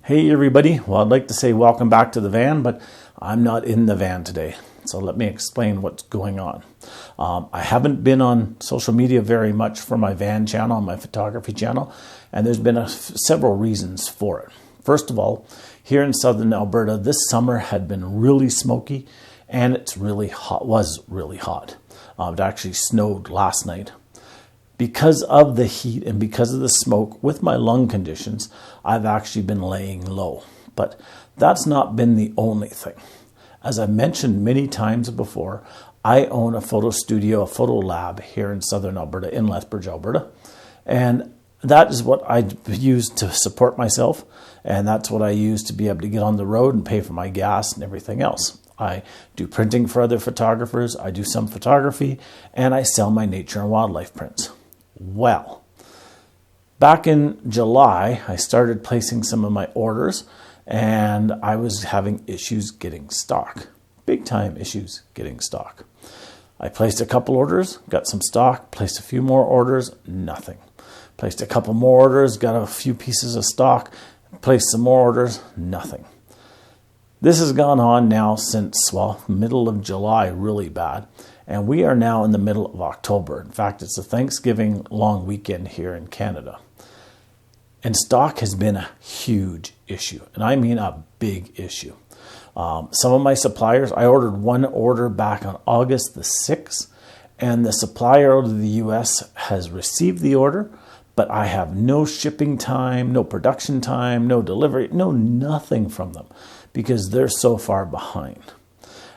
Hey everybody, well I'd like to say welcome back to the van, but I'm not in the van today. So let me explain what's going on. I haven't been on social media very much for my van channel, my photography channel, and there's been several reasons for it. First of all, here in southern Alberta, this summer had been really smoky and it's really hot, was really hot. It actually snowed last night. Because of the heat and because of the smoke, with my lung conditions, I've actually been laying low. But that's not been the only thing. As I've mentioned many times before, I own a photo studio, a photo lab here in southern Alberta, in Lethbridge, Alberta. And that is what I use to support myself. And that's what I use to be able to get on the road and pay for my gas and everything else. I do printing for other photographers, I do some photography, and I sell my nature and wildlife prints. Well, back in July, I started placing some of my orders and I was having issues getting stock. Big time issues getting stock. I placed a couple orders, got some stock, placed a few more orders, nothing. Placed a couple more orders, got a few pieces of stock, placed some more orders, nothing. This has gone on now since, well, middle of July, really bad. And we are now in the middle of October. In fact, it's a Thanksgiving long weekend here in Canada. And stock has been a huge issue. And I mean a big issue. Some of my suppliers, I ordered one order back on August the 6th. And the supplier out of the US has received the order. But I have no shipping time, no production time, no delivery, nothing from them. Because they're so far behind.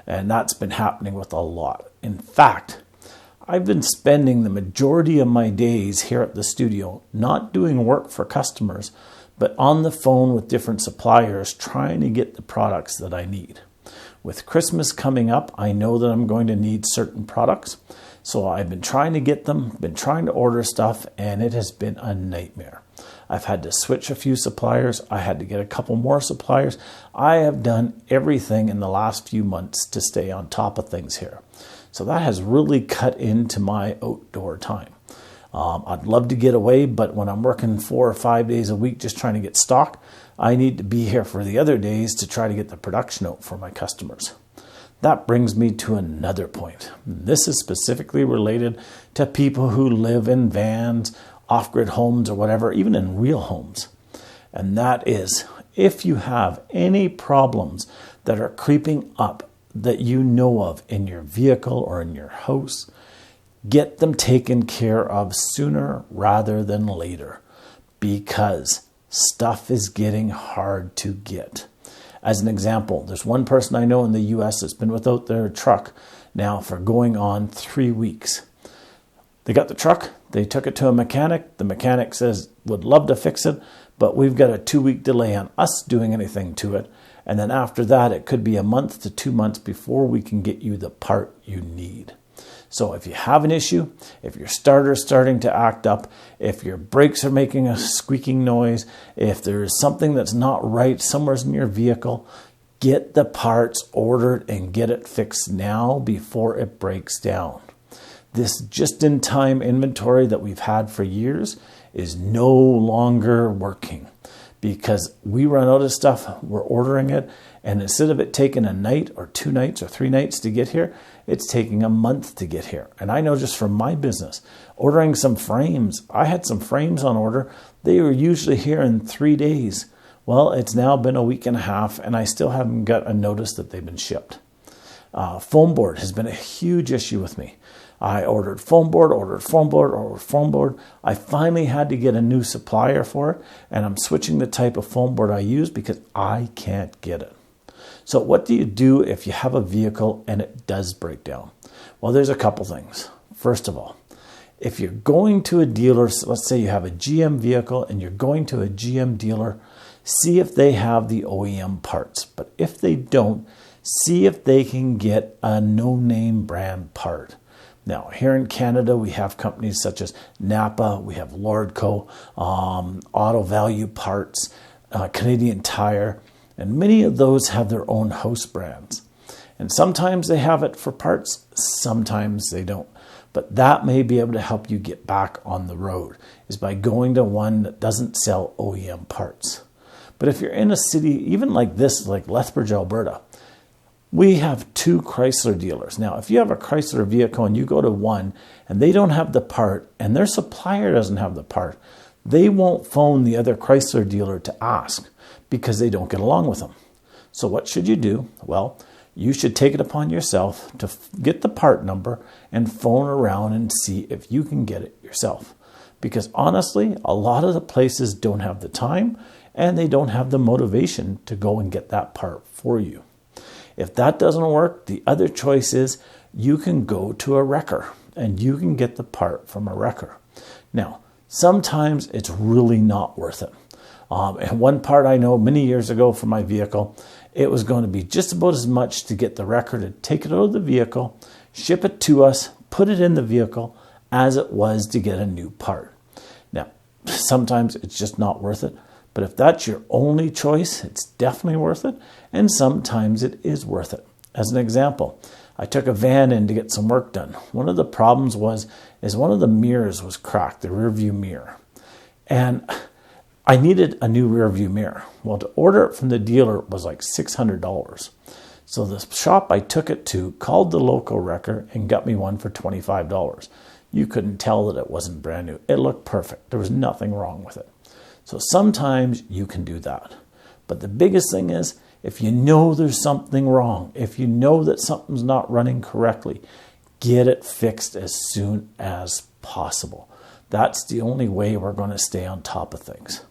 And that's been happening with a lot. In fact, I've been spending the majority of my days here at the studio not doing work for customers, but on the phone with different suppliers trying to get the products that I need. With Christmas coming up, I know that I'm going to need certain products. So I've been trying to get them, been trying to order stuff, and it has been a nightmare. I've had to switch a few suppliers. I had to get a couple more suppliers. I have done everything in the last few months to stay on top of things here. So that has really cut into my outdoor time. I'd love to get away, but when I'm working 4 or 5 days a week just trying to get stock, I need to be here for the other days to try to get the production out for my customers. That brings me to another point. This is specifically related to people who live in vans, off-grid homes or whatever, even in real homes. And that is, if you have any problems that are creeping up that you know of in your vehicle or in your house, get them taken care of sooner rather than later, because stuff is getting hard to get. As an example, there's one person I know in the US that's been without their truck now for going on 3 weeks. They got the truck, they took it to a mechanic. The mechanic says, would love to fix it, but we've got a 2-week delay on us doing anything to it. And then after that, it could be a month to 2 months before we can get you the part you need. So if you have an issue, if your starter's starting to act up, if your brakes are making a squeaking noise, if there's something that's not right somewhere in your vehicle, get the parts ordered and get it fixed now before it breaks down. This just-in-time inventory that we've had for years is no longer working because we run out of stuff, we're ordering it, and instead of it taking a night or 2 nights or 3 nights to get here, it's taking a month to get here. And I know just from my business, ordering some frames, I had some frames on order, they were usually here in 3 days. Well, it's now been a week and a half and I still haven't got a notice that they've been shipped. Foam board has been a huge issue with me. I ordered foam board. I finally had to get a new supplier for it, and I'm switching the type of foam board I use because I can't get it. So what do you do if you have a vehicle and it does break down? Well, there's a couple things. First of all, if you're going to a dealer, so let's say you have a GM vehicle and you're going to a GM dealer, see if they have the OEM parts. But if they don't, see if they can get a no-name brand part. Now, here in Canada, we have companies such as Napa, we have Lordco, Auto Value Parts, Canadian Tire, and many of those have their own house brands. And sometimes they have it for parts, sometimes they don't. But that may be able to help you get back on the road, is by going to one that doesn't sell OEM parts. But if you're in a city, even like this, like Lethbridge, Alberta, we have 2 Chrysler dealers. Now, if you have a Chrysler vehicle and you go to one and they don't have the part and their supplier doesn't have the part, they won't phone the other Chrysler dealer to ask because they don't get along with them. So what should you do? Well, you should take it upon yourself to get the part number and phone around and see if you can get it yourself. Because honestly, a lot of the places don't have the time and they don't have the motivation to go and get that part for you. If that doesn't work, the other choice is you can go to a wrecker and you can get the part from a wrecker. Now, sometimes it's really not worth it. And one part I know many years ago for my vehicle, it was going to be just about as much to get the wrecker to take it out of the vehicle, ship it to us, put it in the vehicle, as it was to get a new part. Now, sometimes it's just not worth it. But if that's your only choice, it's definitely worth it. And sometimes it is worth it. As an example, I took a van in to get some work done. One of the problems is one of the mirrors was cracked, the rear view mirror. And I needed a new rear view mirror. Well, to order it from the dealer was like $600. So the shop I took it to called the local wrecker and got me one for $25. You couldn't tell that it wasn't brand new. It looked perfect. There was nothing wrong with it. So sometimes you can do that. But the biggest thing is, if you know there's something wrong, if you know that something's not running correctly, get it fixed as soon as possible. That's the only way we're going to stay on top of things.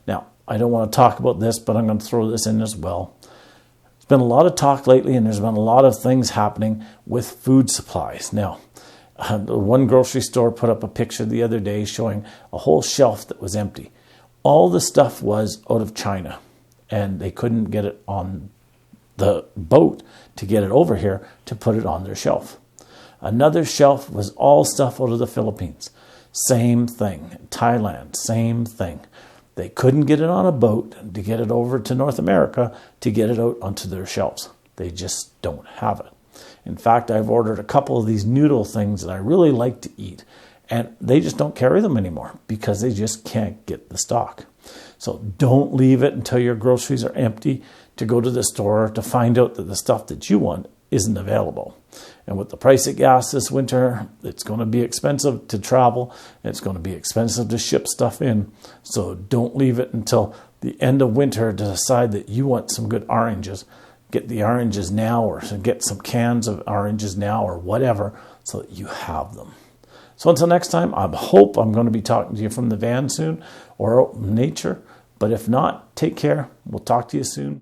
Now, I don't want to talk about this, but I'm going to throw this in as well. There's been a lot of talk lately, and there's been a lot of things happening with food supplies. Now, one grocery store put up a picture the other day showing a whole shelf that was empty. All the stuff was out of China, and they couldn't get it on the boat to get it over here to put it on their shelf. Another shelf was all stuff out of the Philippines. Same thing. Thailand, same thing. They couldn't get it on a boat to get it over to North America to get it out onto their shelves. They just don't have it. In fact, I've ordered a couple of these noodle things that I really like to eat, and they just don't carry them anymore because they just can't get the stock. So don't leave it until your groceries are empty to go to the store to find out that the stuff that you want isn't available. And with the price of gas this winter, it's going to be expensive to travel. It's going to be expensive to ship stuff in. So don't leave it until the end of winter to decide that you want some good oranges. Get the oranges now, or get some cans of oranges now, or whatever, so that you have them. So until next time, I hope I'm going to be talking to you from the van soon or out in nature. But if not, take care. We'll talk to you soon.